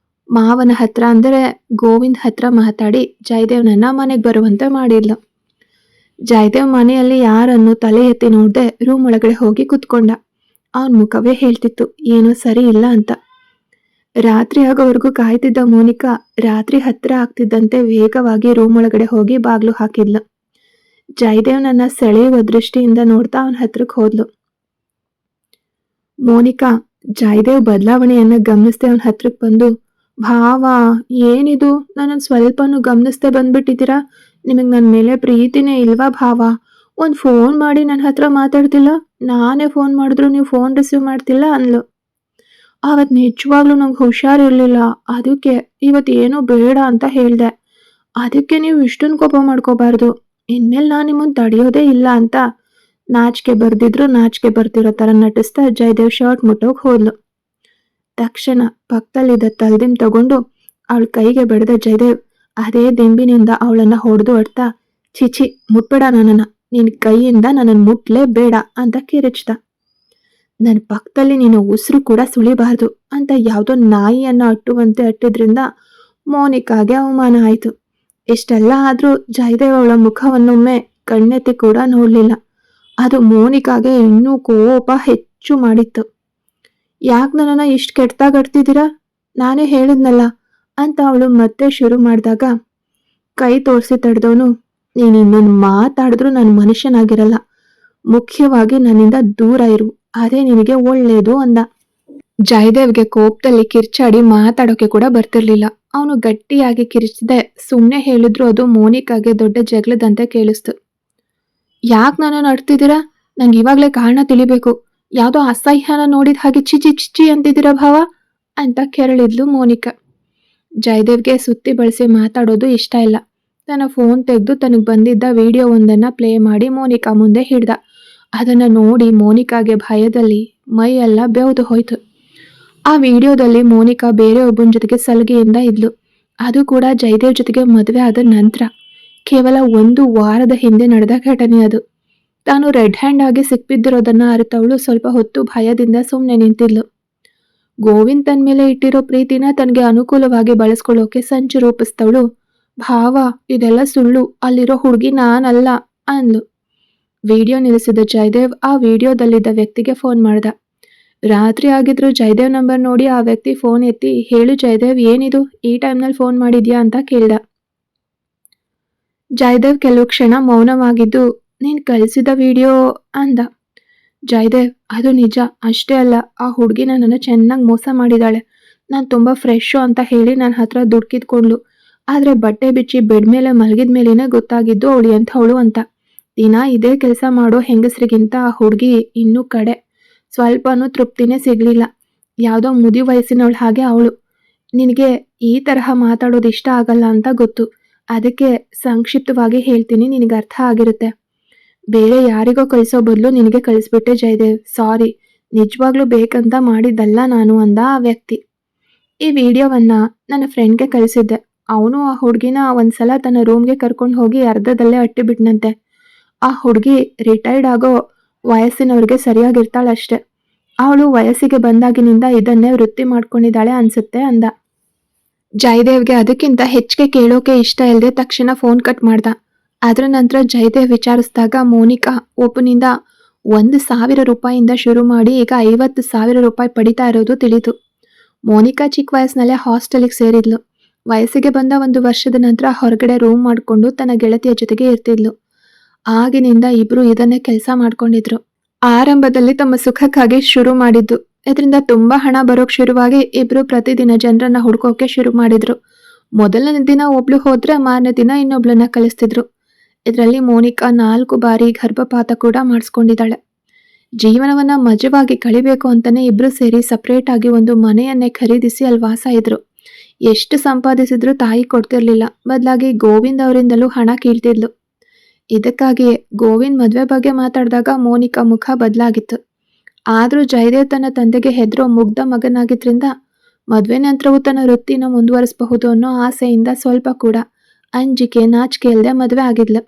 ಮಾವನ ಹತ್ರ ಅಂದರೆ ಗೋವಿಂದ್ ಹತ್ರ ಮಾತಾಡಿ ಜಯದೇವ್ನನ್ನ ಮನೆಗೆ ಬರುವಂತೆ ಮಾಡಿದ್ಲು. ಜಯದೇವ್ ಮನೆಯಲ್ಲಿ ಯಾರನ್ನು ತಲೆ ಎತ್ತಿ ನೋಡ್ದೆ ರೂಮ್ ಒಳಗಡೆ ಹೋಗಿ ಕುತ್ಕೊಂಡ. ಅವನ ಮುಖವೇ ಹೇಳ್ತಿತ್ತು ಏನೋ ಸರಿ ಇಲ್ಲ ಅಂತ. ರಾತ್ರಿ ಆಗೋವರೆಗೂ ಕಾಯ್ತಿದ್ದ ಮೋನಿಕಾ ರಾತ್ರಿ ಹತ್ರ ಆಗ್ತಿದ್ದಂತೆ ವೇಗವಾಗಿ ರೂಮ್ ಒಳಗಡೆ ಹೋಗಿ ಬಾಗ್ಲು ಹಾಕಿದ್ಲು. ಜಯದೇವ್ನನ್ನ ಸೆಳೆಯುವ ದೃಷ್ಟಿಯಿಂದ ನೋಡ್ತಾ ಅವನ ಹತ್ರಕ್ಕೆ ಹೋದ್ಲು. ಮೋನಿಕಾ ಜಯದೇವ್ ಬದಲಾವಣೆಯನ್ನ ಗಮನಿಸ್ದೆ ಅವನ ಹತ್ರಕ್ಕೆ ಬಂದು, ಭಾವ ಏನಿದು, ನನ್ನನ್ನು ಸ್ವಲ್ಪನೂ ಗಮನಿಸ್ದೆ ಬಂದ್ಬಿಟ್ಟಿದ್ದೀರಾ, ನಿಮಗೆ ನನ್ನ ಮೇಲೆ ಪ್ರೀತಿನೇ ಇಲ್ವಾ ಭಾವ? ಒಂದು ಫೋನ್ ಮಾಡಿ ನನ್ನ ಹತ್ರ ಮಾತಾಡ್ತಿಲ್ಲ, ನಾನೇ ಫೋನ್ ಮಾಡಿದ್ರು ನೀವು ಫೋನ್ ರಿಸೀವ್ ಮಾಡ್ತಿಲ್ಲ ಅಂದ್ಲು. ಅವತ್ತು ನಿಜವಾಗ್ಲೂ ನಂಗೆ ಹುಷಾರಿರ್ಲಿಲ್ಲ, ಅದಕ್ಕೆ ಇವತ್ತು ಏನೂ ಬೇಡ ಅಂತ ಹೇಳ್ದೆ, ಅದಕ್ಕೆ ನೀವು ಇಷ್ಟೊಂದು ಕೋಪ ಮಾಡ್ಕೋಬಾರ್ದು, ಇನ್ಮೇಲೆ ನಾನು ನಿಮ್ಮನ್ನು ತಡೆಯೋದೇ ಇಲ್ಲ ಅಂತ ನಾಚಿಕೆ ಬರ್ದಿದ್ರು ನಾಚಿಕೆ ಬರ್ತಿರೋ ಥರ ನಟಿಸ್ತಾ ಜಯದೇವ್ ಶರ್ಟ್ ಮುಟ್ಟೋಗಿ ಹೋದ್ಲು. ತಕ್ಷಣ ಪಕ್ಕದಲ್ಲಿದ್ದ ತಲ್ದಿಂಬ್ ತಗೊಂಡು ಅವಳ ಕೈಗೆ ಬೆಳೆದ ಜಯದೇವ್ ಅದೇ ದಿಂಬಿನಿಂದ ಅವಳನ್ನ ಹೊಡೆದು ಅಡ್ತಾ, ಚಿಚಿ ಮುಟ್ಬೇಡ ನನ್ನನ್ನ, ನಿನ್ ಕೈಯಿಂದ ನನ್ನನ್ನು ಮುಟ್ಲೇ ಬೇಡ ಅಂತ ಕಿರಿಚ್ದ. ನನ್ನ ಪಕ್ಕದಲ್ಲಿ ನೀನು ಉಸಿರು ಕೂಡ ಸುಳಿಬಾರ್ದು ಅಂತ ಯಾವುದೋ ನಾಯಿಯನ್ನ ಅಟ್ಟುವಂತೆ ಅಟ್ಟಿದ್ರಿಂದ ಮೋನಿಕಾಗೆ ಅವಮಾನ ಆಯ್ತು. ಇಷ್ಟೆಲ್ಲ ಆದ್ರೂ ಜಯದೇವ್ ಅವಳ ಮುಖವನ್ನೊಮ್ಮೆ ಕಣ್ಣೆತ್ತಿ ಕೂಡ ನೋಡ್ಲಿಲ್ಲ. ಅದು ಮೋನಿಕಾಗೆ ಇನ್ನೂ ಕೋಪ ಹೆಚ್ಚು ಮಾಡಿತ್ತು. ಯಾಕೆ ನನ್ನನ್ನ ಇಷ್ಟು ಕೆಟ್ಟಾಗಡ್ತಿದ್ದೀರಾ, ನಾನೇ ಹೇಳಿದ್ನಲ್ಲ ಅಂತ ಅವಳು ಮತ್ತೆ ಶುರು ಮಾಡಿದಾಗ ಕೈ ತೋರಿಸಿ ತಡೆದವನು, ನೀನು ಇನ್ನೊಂದು ಮಾತಾಡಿದ್ರು ನಾನು ಮನುಷ್ಯನಾಗಿರಲ್ಲ, ಮುಖ್ಯವಾಗಿ ನನ್ನಿಂದ ದೂರ ಇರು, ಅದೇ ನಿನಗೆ ಒಳ್ಳೇದು ಅಂದ. ಜಯದೇವ್ಗೆ ಕೋಪದಲ್ಲಿ ಕಿರ್ಚಾಡಿ ಮಾತಾಡೋಕೆ ಕೂಡ ಬರ್ತಿರ್ಲಿಲ್ಲ. ಅವನು ಗಟ್ಟಿಯಾಗಿ ಕಿರಿಚಿದೆ ಸುಮ್ಮನೆ ಹೇಳಿದ್ರು ಅದು ಮೋನಿಕಾಗೆ ದೊಡ್ಡ ಜಗಳದಂತೆ ಕೇಳಿಸ್ತು. ಯಾಕೆ ನನ್ನನ್ನು ಅಡ್ತಿದ್ದೀರಾ, ನಂಗೆ ಇವಾಗಲೇ ಕಾರಣ ತಿಳಿಬೇಕು, ಯಾವುದೋ ಅಸಹ್ಯನ ನೋಡಿದ ಹಾಗೆ ಚಿಚಿ ಚಿಚಿ ಅಂತಿದ್ದೀರಾ ಭಾವ ಅಂತ ಕೆರಳಿದ್ಲು ಮೋನಿಕಾ. ಜಯದೇವ್ಗೆ ಸುತ್ತಿ ಬಳಸಿ ಮಾತಾಡೋದು ಇಷ್ಟ ಇಲ್ಲ. ತನ್ನ ಫೋನ್ ತೆಗೆದು ತನಗೆ ಬಂದಿದ್ದ ವಿಡಿಯೋ ಒಂದನ್ನು ಪ್ಲೇ ಮಾಡಿ ಮೋನಿಕಾ ಮುಂದೆ ಹಿಡ್ದ. ಅದನ್ನು ನೋಡಿ ಮೋನಿಕಾಗೆ ಭಯದಲ್ಲಿ ಮೈಯೆಲ್ಲ ಬೆವದು ಹೋಯ್ತು. ಆ ವಿಡಿಯೋದಲ್ಲಿ ಮೋನಿಕಾ ಬೇರೆ ಒಬ್ಬನ ಜೊತೆಗೆ ಸಲಿಗೆಯಿಂದ ಇದ್ಲು. ಅದು ಕೂಡ ಜಯದೇವ್ ಜೊತೆಗೆ ಮದುವೆ ಆದ ನಂತರ. ಕೇವಲ 1 ವಾರದ ಹಿಂದೆ ನಡೆದ ಘಟನೆ ಅದು. ತಾನು ರೆಡ್ ಹ್ಯಾಂಡ್ ಆಗಿ ಸಿಕ್ಬಿದ್ದಿರೋದನ್ನ ಅರಿತವಳು ಸ್ವಲ್ಪ ಹೊತ್ತು ಭಯದಿಂದ ಸುಮ್ಮನೆ ನಿಂತಿದ್ಲು. ಗೋವಿಂದ್ ತನ್ನ ಮೇಲೆ ಇಟ್ಟಿರೋ ಪ್ರೀತಿನ ತನಗೆ ಅನುಕೂಲವಾಗಿ ಬಳಸ್ಕೊಳ್ಳೋಕೆ ಸಂಚು ರೂಪಿಸ್ತವಳು, ಭಾವ ಇದೆಲ್ಲ ಸುಳ್ಳು, ಅಲ್ಲಿರೋ ಹುಡುಗಿ ನಾನಲ್ಲ ಅಂದ್ಲು. ವಿಡಿಯೋ ನಿಲ್ಲಿಸಿದ ಜಯದೇವ್ ಆ ವಿಡಿಯೋದಲ್ಲಿದ್ದ ವ್ಯಕ್ತಿಗೆ ಫೋನ್ ಮಾಡ್ದ. ರಾತ್ರಿ ಆಗಿದ್ರು ಜಯದೇವ್ ನಂಬರ್ ನೋಡಿ ಆ ವ್ಯಕ್ತಿ ಫೋನ್ ಎತ್ತಿ, ಹೇಳು ಜಯದೇವ್ ಏನಿದು, ಈ ಟೈಮ್ನಲ್ಲಿ ಫೋನ್ ಮಾಡಿದ್ಯಾ ಅಂತ ಕೇಳ್ದ. ಜಯದೇವ್ ಕೆಲವು ಕ್ಷಣ ಮೌನವಾಗಿದ್ದು, ನೀನ್ ಕಳಿಸಿದ ವಿಡಿಯೋ ಅಂದ. ಜಯದೇವ್ ಅದು ನಿಜ, ಅಷ್ಟೇ ಅಲ್ಲ, ಆ ಹುಡುಗಿ ನನ್ನನ್ನು ಚೆನ್ನಾಗಿ ಮೋಸ ಮಾಡಿದಾಳೆ. ನಾನು ತುಂಬ ಫ್ರೆಶು ಅಂತ ಹೇಳಿ ನನ್ನ ಹತ್ರ ದುಡ್ಡು ಕಿತ್ಕೊಂಡ್ಲು. ಆದರೆ ಬಟ್ಟೆ ಬಿಚ್ಚಿ ಬೆಡ್ ಮೇಲೆ ಮಲಗಿದ ಮೇಲೇನೆ ಗೊತ್ತಾಗಿದ್ದು ಅವಳಿ ಅಂಥವಳು ಅಂತ. ದಿನ ಇದೇ ಕೆಲಸ ಮಾಡೋ ಹೆಂಗಸರಿಗಿಂತ ಆ ಹುಡುಗಿ ಇನ್ನೂ ಕಡೆ, ಸ್ವಲ್ಪನೂ ತೃಪ್ತಿನೇ ಸಿಗಲಿಲ್ಲ. ಯಾವುದೋ ಮುದಿ ವಯಸ್ಸಿನವಳು ಹಾಗೆ ಅವಳು. ನಿನಗೆ ಈ ತರಹ ಮಾತಾಡೋದು ಇಷ್ಟ ಆಗಲ್ಲ ಅಂತ ಗೊತ್ತು, ಅದಕ್ಕೆ ಸಂಕ್ಷಿಪ್ತವಾಗಿ ಹೇಳ್ತೀನಿ, ನಿನಗೆ ಅರ್ಥ ಆಗಿರುತ್ತೆ. ಬೇರೆ ಯಾರಿಗೋ ಕಳಿಸೋ ಬದಲು ನಿನಗೆ ಕಳಿಸ್ಬಿಟ್ಟೆ ಜಯದೇವ್, ಸಾರಿ, ನಿಜವಾಗ್ಲೂ ಬೇಕಂತ ಮಾಡಿದ್ದಲ್ಲ ನಾನು ಅಂದ ಆ ವ್ಯಕ್ತಿ. ಈ ವಿಡಿಯೋವನ್ನ ನನ್ನ ಫ್ರೆಂಡ್ಗೆ ಕಳಿಸಿದ್ದೆ, ಅವನು ಆ ಹುಡುಗಿನ ಒಂದ್ಸಲ ತನ್ನ ರೂಮ್ಗೆ ಕರ್ಕೊಂಡು ಹೋಗಿ ಅರ್ಧದಲ್ಲೇ ಅಟ್ಟಿಬಿಟ್ನಂತೆ. ಆ ಹುಡುಗಿ ರಿಟೈರ್ಡ್ ಆಗೋ ವಯಸ್ಸಿನವ್ರಿಗೆ ಸರಿಯಾಗಿರ್ತಾಳಷ್ಟೆ. ಅವಳು ವಯಸ್ಸಿಗೆ ಬಂದಾಗಿನಿಂದ ಇದನ್ನೇ ವೃತ್ತಿ ಮಾಡ್ಕೊಂಡಿದ್ದಾಳೆ ಅನ್ಸುತ್ತೆ ಅಂದ. ಜಯದೇವ್ಗೆ ಅದಕ್ಕಿಂತ ಹೆಚ್ಚಿಗೆ ಕೇಳೋಕೆ ಇಷ್ಟ ಇಲ್ಲದೆ ತಕ್ಷಣ ಫೋನ್ ಕಟ್ ಮಾಡ್ದ. ಅದರ ನಂತರ ಜಯದೇವ್ ವಿಚಾರಿಸಿದಾಗ ಮೋನಿಕಾ ಒಬ್ಬನಿಂದ 1,000 ರೂಪಾಯಿಂದ ಶುರು ಮಾಡಿ ಈಗ 50,000 ರೂಪಾಯಿ ಪಡಿತಾ ಇರೋದು ತಿಳಿತು. ಮೋನಿಕಾ ಚಿಕ್ಕ ವಯಸ್ಸಿನಲ್ಲೇ ಹಾಸ್ಟೆಲಿಗೆ ಸೇರಿದ್ಲು. ವಯಸ್ಸಿಗೆ ಬಂದ 1 ವರ್ಷದ ನಂತರ ಹೊರಗಡೆ ರೂಮ್ ಮಾಡಿಕೊಂಡು ತನ್ನ ಗೆಳತಿಯ ಜೊತೆಗೆ ಇರ್ತಿದ್ಲು. ಆಗಿನಿಂದ ಇಬ್ರು ಇದನ್ನೇ ಕೆಲಸ ಮಾಡ್ಕೊಂಡಿದ್ರು. ಆರಂಭದಲ್ಲಿ ತಮ್ಮ ಸುಖಕ್ಕಾಗಿ ಶುರು ಮಾಡಿದ್ದು. ಇದರಿಂದ ತುಂಬಾ ಹಣ ಬರೋಕ್ ಶುರುವಾಗಿ ಇಬ್ರು ಪ್ರತಿದಿನ ಜನರನ್ನ ಹುಡ್ಕೋಕೆ ಶುರು ಮಾಡಿದ್ರು. ಮೊದಲನೇ ದಿನ ಒಬ್ಳು ಹೋದ್ರೆ ಮಾರನೇ ದಿನ ಇನ್ನೊಬ್ಳನ್ನ ಕಳಿಸ್ತಿದ್ರು. ಇದರಲ್ಲಿ ಮೋನಿಕಾ 4 ಬಾರಿ ಗರ್ಭಪಾತ ಕೂಡ ಮಾಡಿಸ್ಕೊಂಡಿದ್ದಾಳೆ. ಜೀವನವನ್ನ ಮಜವಾಗಿ ಕಳಿಬೇಕು ಅಂತಾನೆ ಇಬ್ರು ಸೇರಿ ಸಪರೇಟ್ ಆಗಿ ಒಂದು ಮನೆಯನ್ನೇ ಖರೀದಿಸಿ ಅಲ್ಲಿ ವಾಸ ಇದ್ರು. ಎಷ್ಟು ಸಂಪಾದಿಸಿದ್ರು ತಾಯಿ ಕೊಡ್ತಿರ್ಲಿಲ್ಲ. ಬದಲಾಗಿ ಗೋವಿಂದ್ ಅವರಿಂದಲೂ ಹಣ ಕೀಳ್ತಿದ್ಲು. ಇದಕ್ಕಾಗಿಯೇ ಗೋವಿಂದ್ ಮದ್ವೆ ಬಗ್ಗೆ ಮಾತಾಡಿದಾಗ ಮೋನಿಕಾ ಮುಖ ಬದಲಾಗಿತ್ತು. ಆದ್ರೂ ಜಯದೇವ್ ತನ್ನ ತಂದೆಗೆ ಹೆದರೋ ಮುಗ್ಧ ಮಗನಾಗಿದ್ರಿಂದ ಮದ್ವೆ ನಂತರವೂ ತನ್ನ ವೃತ್ತಿನ ಮುಂದುವರಿಸಬಹುದು ಅನ್ನೋ ಆಸೆಯಿಂದ ಸ್ವಲ್ಪ ಕೂಡ ಅಂಜಿಕೆ ನಾಚಿಕೆ ಇಲ್ಲದೆ ಮದ್ವೆ ಆಗಿದ್ಲು.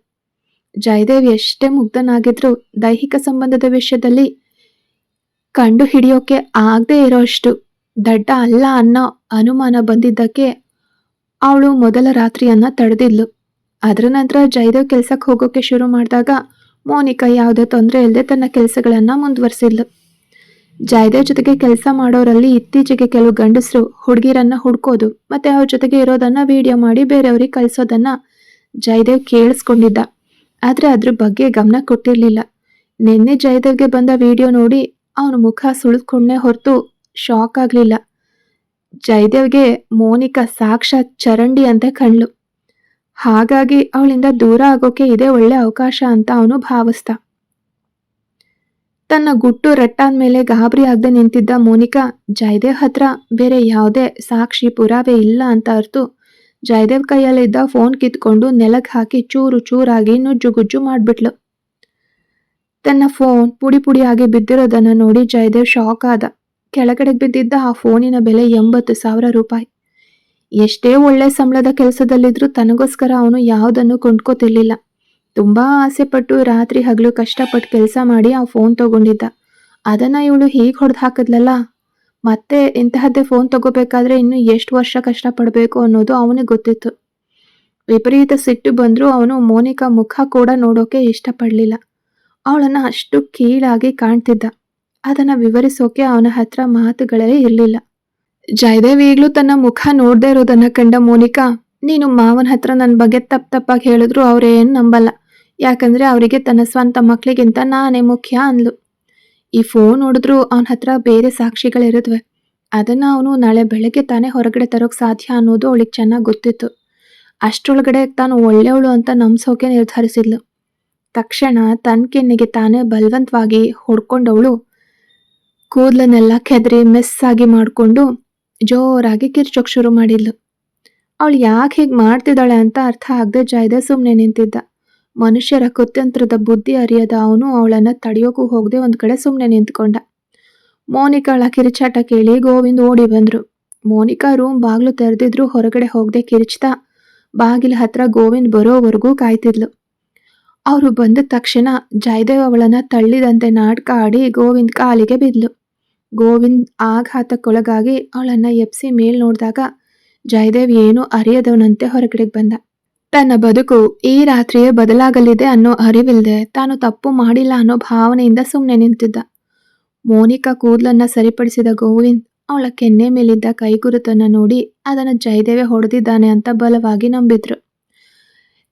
ಜಯದೇವ್ ಎಷ್ಟೇ ಮುಗ್ಧನಾಗಿದ್ರು ದೈಹಿಕ ಸಂಬಂಧದ ವಿಷಯದಲ್ಲಿ ಕಂಡು ಹಿಡಿಯೋಕೆ ಆಗದೆ ಇರೋಷ್ಟು ದಡ್ಡ ಅಲ್ಲ ಅನ್ನೋ ಅನುಮಾನ ಬಂದಿದ್ದಕ್ಕೆ ಅವಳು ಮೊದಲ ರಾತ್ರಿಯನ್ನ ತಡೆದಿದ್ಲು. ಅದರ ನಂತರ ಜಯದೇವ್ ಕೆಲ್ಸಕ್ಕೆ ಹೋಗೋಕೆ ಶುರು ಮಾಡಿದಾಗ ಮೋನಿಕಾ ಯಾವುದೇ ತೊಂದರೆ ಇಲ್ಲದೆ ತನ್ನ ಕೆಲಸಗಳನ್ನ ಮುಂದುವರಿಸಿದ್ಲು. ಜಯದೇವ್ ಜೊತೆಗೆ ಕೆಲಸ ಮಾಡೋರಲ್ಲಿ ಇತ್ತೀಚೆಗೆ ಕೆಲವು ಗಂಡಸರು ಹುಡುಗಿರನ್ನ ಹುಡ್ಕೋದು ಮತ್ತೆ ಅವ್ರ ಜೊತೆಗೆ ಇರೋದನ್ನ ವಿಡಿಯೋ ಮಾಡಿ ಬೇರೆಯವ್ರಿಗೆ ಕಳ್ಸೋದನ್ನ ಜಯದೇವ್ ಕೇಳಿಸ್ಕೊಂಡಿದ್ದ. ಆದ್ರೆ ಅದ್ರ ಬಗ್ಗೆ ಗಮನ ಕೊಟ್ಟಿರ್ಲಿಲ್ಲ. ನಿನ್ನೆ ಜಯದೇವ್ಗೆ ಬಂದ ವಿಡಿಯೋ ನೋಡಿ ಅವನ ಮುಖ ಸುಳಿದ್ಕೊಂಡೇ ಹೊರತು ಶಾಕ್ ಆಗ್ಲಿಲ್ಲ. ಜಯದೇವ್ಗೆ ಮೋನಿಕಾ ಸಾಕ್ಷಾತ್ ಚರಂಡಿ ಅಂತ ಕಣ್ಲು. ಹಾಗಾಗಿ ಅವಳಿಂದ ದೂರ ಆಗೋಕೆ ಇದೇ ಒಳ್ಳೆ ಅವಕಾಶ ಅಂತ ಅವನು ಭಾವಿಸ್ದ. ತನ್ನ ಗುಟ್ಟು ರಟ್ಟಾದ್ಮೇಲೆ ಗಾಬರಿ ಆಗದೆ ನಿಂತಿದ್ದ ಮೋನಿಕಾ ಜಯದೇವ್ ಹತ್ರ ಬೇರೆ ಯಾವುದೇ ಸಾಕ್ಷಿ ಪುರಾವೆ ಇಲ್ಲ ಅಂತ ಅರ್ತು ಜಯದೇವ್ ಕೈಯಲ್ಲಿದ್ದ ಫೋನ್ ಕಿತ್ಕೊಂಡು ನೆಲಕ್ಕೆ ಹಾಕಿ ಚೂರು ಚೂರಾಗಿ ನುಜ್ಜುಗುಜ್ಜು ಮಾಡ್ಬಿಟ್ಲು. ತನ್ನ ಫೋನ್ ಪುಡಿ ಪುಡಿಯಾಗಿ ಬಿದ್ದಿರೋದನ್ನ ನೋಡಿ ಜಯದೇವ್ ಶಾಕ್ ಆದ. ಕೆಳಗಡೆ ಬಿದ್ದಿದ್ದ ಆ ಫೋನಿನ ಬೆಲೆ 80,000 ರೂಪಾಯಿ. ಎಷ್ಟೇ ಒಳ್ಳೆ ಸಂಬಳದ ಕೆಲಸದಲ್ಲಿದ್ರೂ ತನಗೋಸ್ಕರ ಅವನು ಯಾವುದನ್ನು ಕೊಂಡ್ಕೋತಿರ್ಲಿಲ್ಲ. ತುಂಬಾ ಆಸೆ ಪಟ್ಟು ರಾತ್ರಿ ಹಗಲು ಕಷ್ಟಪಟ್ಟು ಕೆಲಸ ಮಾಡಿ ಆ ಫೋನ್ ತಗೊಂಡಿದ್ದ. ಅದನ್ನ ಇವಳು ಹೀಗೆ ಹೊಡೆದು ಹಾಕಿದ್ಲಲ್ಲ. ಮತ್ತೆ ಇಂತಹದ್ದೇ ಫೋನ್ ತಗೋಬೇಕಾದ್ರೆ ಇನ್ನು ಎಷ್ಟು ವರ್ಷ ಕಷ್ಟಪಡಬೇಕು ಅನ್ನೋದು ಅವನಿಗೆ ಗೊತ್ತಿತ್ತು. ವಿಪರೀತ ಸಿಟ್ಟು ಬಂದ್ರೂ ಅವನು ಮೋನಿಕಾ ಮುಖ ಕೂಡ ನೋಡೋಕೆ ಇಷ್ಟಪಡ್ಲಿಲ್ಲ. ಅವಳನ್ನ ಅಷ್ಟು ಕೀಳಾಗಿ ಕಾಣ್ತಿದ್ದ. ಅದನ್ನ ವಿವರಿಸೋಕೆ ಅವನ ಹತ್ರ ಮಾತುಗಳೇ ಇರಲಿಲ್ಲ. ಜಯದೇವ್ ಈಗ್ಲೂ ತನ್ನ ಮುಖ ನೋಡದೇ ಇರೋದನ್ನ ಕಂಡ ಮೋನಿಕಾ, ನೀನು ಮಾವನ ಹತ್ರ ನನ್ನ ಬಗ್ಗೆ ತಪ್ಪಾಗಿ ಹೇಳಿದ್ರು ಅವ್ರೇನ್ ನಂಬಲ್ಲ. ಯಾಕಂದ್ರೆ ಅವರಿಗೆ ತನ್ನ ಸ್ವಂತ ಮಕ್ಳಿಗಿಂತ ನಾನೇ ಮುಖ್ಯ ಅಂದ್ಲು. ಈ ಫೋನ್ ನೋಡಿದ್ರು ಅವನ ಹತ್ರ ಬೇರೆ ಸಾಕ್ಷಿಗಳಿರುತ್ತವೆ. ಅದನ್ನ ಅವನು ನಾಳೆ ಬೆಳಗ್ಗೆ ತಾನೇ ಹೊರಗಡೆ ತರೋಕ್ ಸಾಧ್ಯ ಅನ್ನೋದು ಅವಳಿಗೆ ಚೆನ್ನಾಗಿ ಗೊತ್ತಿತ್ತು. ಅಷ್ಟರೊಳಗಡೆ ತಾನು ಒಳ್ಳೆಯವಳು ಅಂತ ನಂಬಿಸೋಕೆ ನಿರ್ಧರಿಸಿದ್ಲು. ತಕ್ಷಣ ತನ್ನ ಕೆನ್ನೆಗೆ ತಾನೇ ಬಲವಂತವಾಗಿ ಹೊಡ್ಕೊಂಡವಳು ಕೂದಲನ್ನೆಲ್ಲ ಕೆದರಿ ಮೆಸ್ ಆಗಿ ಮಾಡಿಕೊಂಡು ಜೋರಾಗಿ ಕಿರ್ಚೋಕ್ ಶುರು ಮಾಡಿದ್ಲು. ಅವಳು ಯಾಕೆ ಹೀಗೆ ಮಾಡ್ತಿದ್ದಾಳೆ ಅಂತ ಅರ್ಥ ಆಗದೆ ಜಯದೇವ್ ಸುಮ್ಮನೆ ನಿಂತಿದ್ದ. ಮನುಷ್ಯರ ಕುತಂತ್ರದ ಬುದ್ಧಿ ಅರಿಯದ ಅವನು ಅವಳನ್ನ ತಡೆಯೋಕು ಹೋಗದೆ ಒಂದ್ ಕಡೆ ಸುಮ್ಮನೆ ನಿಂತ್ಕೊಂಡ. ಮೋನಿಕಾಳ ಕಿರಿಚಾಟ ಕೇಳಿ ಗೋವಿಂದ್ ಓಡಿ ಬಂದ್ರು. ಮೋನಿಕಾ ರೂಮ್ ಬಾಗ್ಲು ತೆರೆದಿದ್ರು ಹೊರಗಡೆ ಹೋಗದೆ ಕಿರಿಚ್ತಾ ಬಾಗಿಲ ಹತ್ರ ಗೋವಿಂದ್ ಬರೋವರೆಗೂ ಕಾಯ್ತಿದ್ಲು. ಅವರು ಬಂದ ತಕ್ಷಣ ಜಯದೇವ್ ಅವಳನ್ನ ತಳ್ಳಿದಂತೆ ನಾಟಕ ಆಡಿ ಗೋವಿಂದ್ ಕಾಲಿಗೆ ಬಿದ್ಲು. ಗೋವಿಂದ್ ಆಘಾತಕ್ಕೊಳಗಾಗಿ ಅವಳನ್ನ ಎಪ್ಸಿ ಮೇಲ್ ನೋಡಿದಾಗ ಜಯದೇವ್ ಏನೂ ಅರಿಯದವನಂತೆ ಹೊರಗಡೆ ಬಂದ. ತನ್ನ ಬದುಕು ಈ ರಾತ್ರಿಯೇ ಬದಲಾಗಲಿದೆ ಅನ್ನೋ ಅರಿವಿಲ್ದೆ ತಾನು ತಪ್ಪು ಮಾಡಿಲ್ಲ ಅನ್ನೋ ಭಾವನೆಯಿಂದ ಸುಮ್ಮನೆ ನಿಂತಿದ್ದ. ಮೋನಿಕಾ ಕೂದಲನ್ನ ಸರಿಪಡಿಸಿದ ಗೋವಿಂದ್ ಅವಳ ಕೆನ್ನೆ ಮೇಲಿದ್ದ ಕೈಗುರುತನ್ನ ನೋಡಿ ಅದನ್ನ ಜಯದೇವೆ ಹೊಡೆದಿದ್ದಾನೆ ಅಂತ ಬಲವಾಗಿ ನಂಬಿದ್ರು.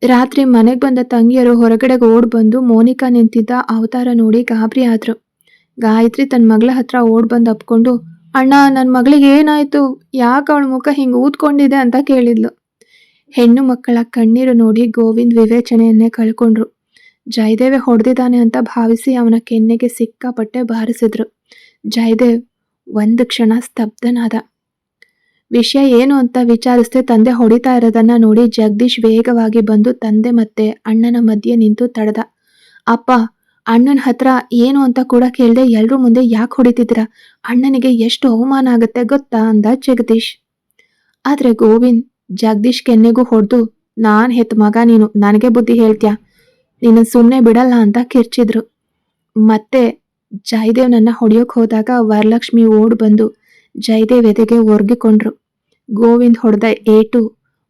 ರಾತ್ರಿ ಮನೆಗೆ ಬಂದ ತಂಗಿಯರು ಹೊರಗಡೆಗೆ ಓಡ್ ಬಂದು ಮೋನಿಕಾ ನಿಂತಿದ್ದ ಅವತಾರ ನೋಡಿ ಗಾಬರಿ ಆದ್ರು. ಗಾಯತ್ರಿ ತನ್ನ ಮಗಳ ಹತ್ರ ಓಡ್ ಬಂದು ಅಪ್ಕೊಂಡು, ಅಣ್ಣ ನನ್ನ ಮಗಳಿಗೆ ಏನಾಯ್ತು, ಯಾಕೆ ಅವಳ ಮುಖ ಹಿಂಗೆ ಊದ್ಕೊಂಡಿದೆ ಅಂತ ಕೇಳಿದ್ಲು. ಹೆಣ್ಣು ಮಕ್ಕಳ ಕಣ್ಣೀರು ನೋಡಿ ಗೋವಿಂದ್ ವಿವೇಚನೆಯನ್ನೇ ಕಳ್ಕೊಂಡ್ರು. ಜಯದೇವೆ ಹೊಡೆದಿದ್ದಾನೆ ಅಂತ ಭಾವಿಸಿ ಅವನ ಕೆನ್ನೆಗೆ ಸಿಕ್ಕಾಪಟ್ಟೆ ಬಾರಿಸಿದ್ರು. ಜಯದೇವ್ ಒಂದು ಕ್ಷಣ ಸ್ತಬ್ಧನಾದ. ವಿಷಯ ಏನು ಅಂತ ವಿಚಾರಿಸದೆ ತಂದೆ ಹೊಡಿತಾ ಇರೋದನ್ನ ನೋಡಿ ಜಗದೀಶ್ ವೇಗವಾಗಿ ಬಂದು ತಂದೆ ಮತ್ತೆ ಅಣ್ಣನ ಮಧ್ಯೆ ನಿಂತು ತಡೆದ. ಅಪ್ಪ, ಅಣ್ಣನ ಹತ್ರ ಏನು ಅಂತ ಕೂಡ ಕೇಳ್ದೆ ಎಲ್ರೂ ಮುಂದೆ ಯಾಕೆ ಹೊಡಿತಿದ್ದೀರಾ? ಅಣ್ಣನಿಗೆ ಎಷ್ಟು ಅವಮಾನ ಆಗುತ್ತೆ ಗೊತ್ತಾ ಅಂದ ಜಗದೀಶ್. ಆದ್ರೆ ಗೋವಿಂದ್ ಜಗದೀಶ್ ಕೆನ್ನೆಗೂ ಹೊಡೆದು, ನಾನ್ ಹೆತ್ ಮಗ ನೀನು, ನನಗೆ ಬುದ್ಧಿ ಹೇಳ್ತ್ಯಾ, ನಿನ್ನ ಸುಮ್ಮನೆ ಬಿಡಲ್ಲ ಅಂತ ಕಿರ್ಚಿದ್ರು. ಮತ್ತೆ ಜಯದೇವ್ನನ್ನ ಹೊಡೆಯೋಕ್ ಹೋದಾಗ ವರಲಕ್ಷ್ಮಿ ಓಡ್ ಬಂದು ಜಯದೇವ್ ಎದೆಗೆ ಒರ್ಗಿಕೊಂಡ್ರು. ಗೋವಿಂದ್ ಹೊಡೆದ ಏಟು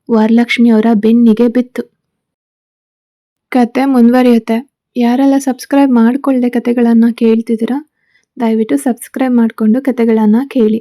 ವರಲಕ್ಷ್ಮಿ ಅವರ ಬೆನ್ನಿಗೆ ಬಿತ್ತು. ಕತೆ ಮುಂದುವರಿಯುತ್ತೆ. ಯಾರೆಲ್ಲ ಸಬ್ಸ್ಕ್ರೈಬ್ ಮಾಡ್ಕೊಳ್ಳದೆ ಕತೆಗಳನ್ನ ಕೇಳ್ತಿದ್ದೀರಾ, ದಯವಿಟ್ಟು ಸಬ್ಸ್ಕ್ರೈಬ್ ಮಾಡಿಕೊಂಡು ಕತೆಗಳನ್ನ ಕೇಳಿ.